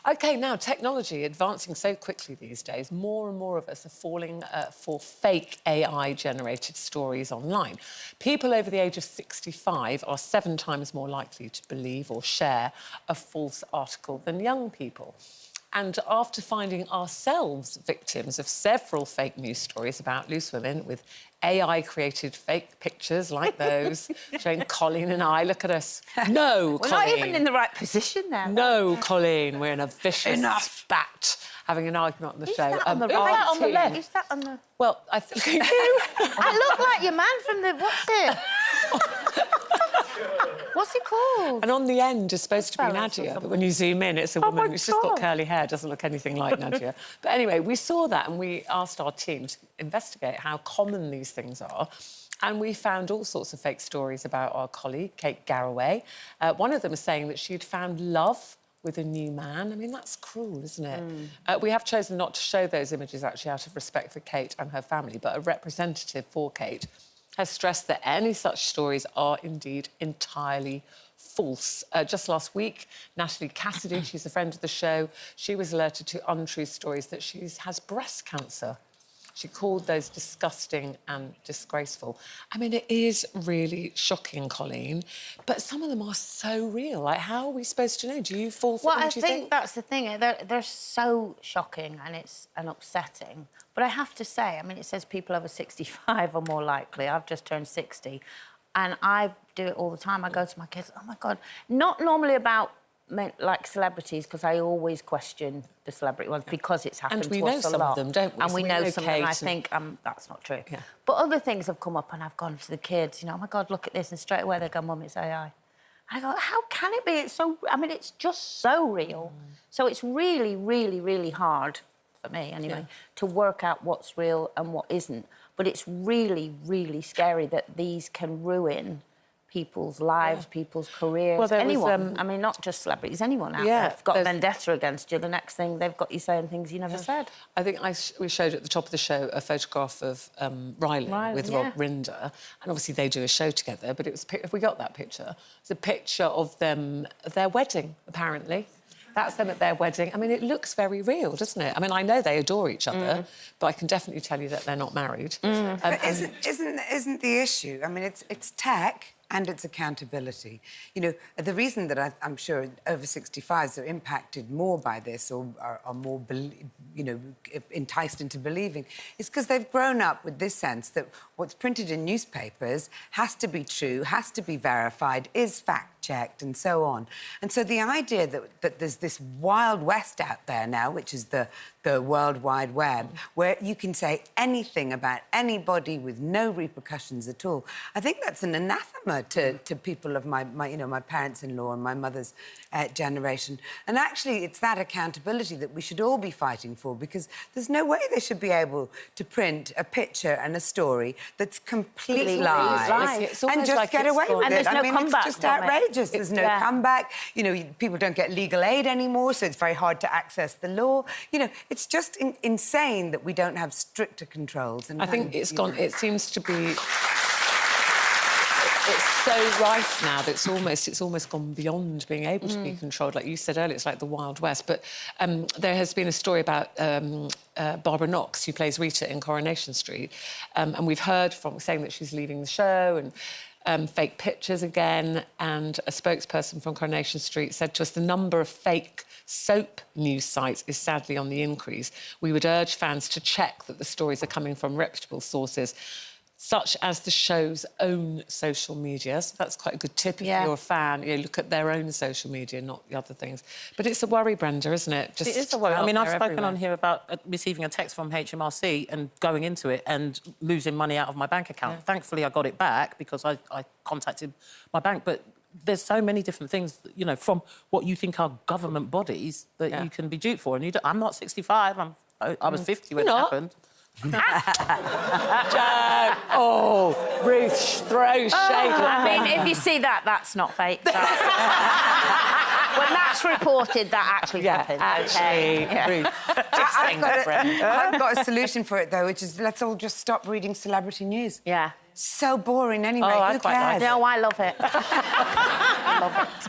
OK, now, technology advancing so quickly these days, more and more of us are falling for fake AI-generated stories online. People over the age of 65 are 7 times more likely to believe or share a false article than young people. And after finding ourselves victims of several fake news stories about loose women with AI-created fake pictures like those showing Coleen and I, look at us. No, We're Coleen. not even in the right position now. No, Coleen, we're in a vicious spat having an argument on the show. That on the right? On the left. Is that on the... Well, I think you. I look like your man from the... What's it? What's it called? And on the end is supposed to be Nadia, but when you zoom in, it's a woman who's just got curly hair, doesn't look anything like Nadia. But anyway, we saw that and we asked our team to investigate how common these things are. And we found all sorts of fake stories about our colleague, Kate Garraway. One of them was saying that she'd found love with a new man. I mean, that's cruel, isn't it? We have chosen not to show those images, actually, out of respect for Kate and her family, but a representative for Kate has stressed that any such stories are indeed entirely false. Just last week, Natalie Cassidy, she's a friend of the show, she was alerted to untrue stories that she has breast cancer. She called those disgusting and disgraceful. I mean, it is really shocking, Coleen, but some of them are so real. Like, how are we supposed to know? Do you fall for them, Well, I think that's the thing. They're so shocking and upsetting. But I have to say, I mean, it says people over 65 are more likely. I've just turned 60. And I do it all the time. I go to my kids, oh, my God. Not normally about, like, celebrities, because I always question the celebrity ones because it's happened to us a lot. And we know some of them, don't we? And we know some of them, Kate I think, that's not true. Yeah. But other things have come up and I've gone to the kids, you know, oh, my God, look at this. And straight away they go, Mum, it's AI. I go, how can it be? It's so... I mean, it's just so real. So it's really, really, really hard, for me anyway, to work out what's real and what isn't. But it's really, really scary that these can ruin people's lives, people's careers, well, anyone. I mean, not just celebrities, anyone out there. They've got a vendetta against you. The next thing, they've got you saying things you never said. I think we showed at the top of the show a photograph of Rylan with Rita, and obviously they do a show together, but it was, if we got that picture, it's a picture of them, of their wedding, apparently. That's them at their wedding. I mean, it looks very real, doesn't it? I mean, I know they adore each other, but I can definitely tell you that they're not married. But isn't the issue? I mean, it's tech and it's accountability. You know, the reason that I'm sure over 65s are impacted more by this or are more, you know, enticed into believing is because they've grown up with this sense that what's printed in newspapers has to be true, has to be verified, is fact-checked and so on. And so the idea that there's this Wild West out there now, which is the World Wide Web, where you can say anything about anybody with no repercussions at all, I think that's an anathema to people of my parents-in-law and my mother's generation. And actually, it's that accountability that we should all be fighting for, because there's no way they should be able to print a picture and a story that's completely lies and just like get away with it. I mean, it's just outrageous. There's no comeback. You know, people don't get legal aid anymore, so it's very hard to access the law. You know, it's just insane that we don't have stricter controls. And I think it's gone. It seems to be. It's so rife now that it's almost gone beyond being able to be controlled. Like you said earlier, it's like the Wild West. But there has been a story about Barbara Knox, who plays Rita in Coronation Street, and we've heard from saying that she's leaving the show and fake pictures again. And a spokesperson from Coronation Street said to us the number of fake soap news sites is sadly on the increase. We would urge fans to check that the stories are coming from reputable sources, such as the show's own social media. So that's quite a good tip if you're a fan. You know, look at their own social media, not the other things. But it's a worry, Brenda, isn't it? Just it is a worry. I mean, I've spoken on here about receiving a text from HMRC and going into it and losing money out of my bank account. Thankfully, I got it back because I contacted my bank. But there's so many different things, you know, from what you think are government bodies that you can be duped for. And I'm not 65. I was 50 when it happened. Oh, Ruth throws shade. I mean, if you see that, that's not fake. When that's reported, that actually happened. Actually, Ruth. I've got a solution for it, though, which is let's all just stop reading celebrity news. Yeah. So boring anyway. Oh, Who cares? No, I love it. I love it.